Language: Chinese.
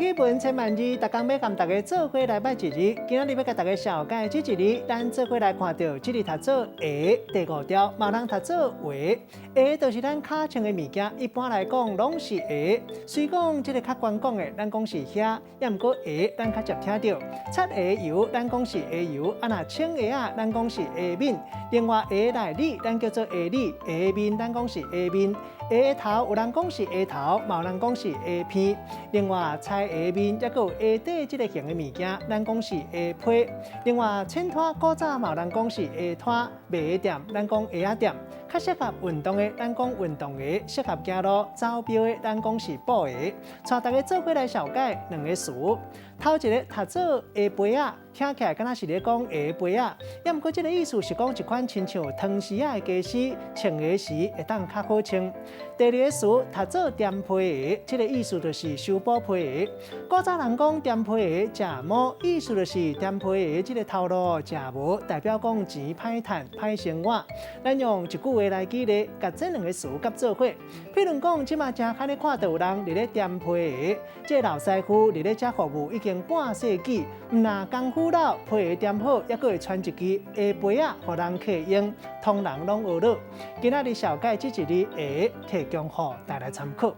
语文千万字，逐工要甲大家做伙来拜一日。今仔日要甲大家小解这一日，咱做伙来看到这日读做下第5条，嘛人读做画。下就是咱脚穿的物件，一般来讲拢是下。虽讲这个较悬讲的，咱讲是遐，也毋过下咱较常听到。擦下油，咱讲是下油；啊那清下啊，咱讲是下面。另外下内里，咱叫做下里；下面咱讲是下面。下头有人讲是下头，嘛有人讲是下片。另外，菜下面也有下底这个形的物件，咱讲是下皮。另外，衬拖古早嘛有人讲是下拖，卖店咱讲下仔店。较适合运动的，咱讲运动鞋；适合走路走标的，咱讲是步鞋。带大家做伙来小解两个词。头一个读做下杯啊，听起来敢若是咧讲下杯啊，也毋过这个意思是讲一款亲像汤匙啊的家私，穿的时会当较好穿。第二个词读做垫皮鞋，这个意思就是修补皮鞋。古早人讲垫皮鞋食毛，意思就是垫皮鞋这个头路食无，代表讲钱歹赚、歹生活。咱用一句话来举例，甲这两个词夹做伙。譬如讲，即马正较咧看到有人伫咧垫皮鞋，这老师傅伫咧遮服务已经半世纪，毋那功夫老，皮鞋垫好，还佫会传一支下杯啊，互人客用，通人拢学了。今仔日小解这一日下，提供互大家参考。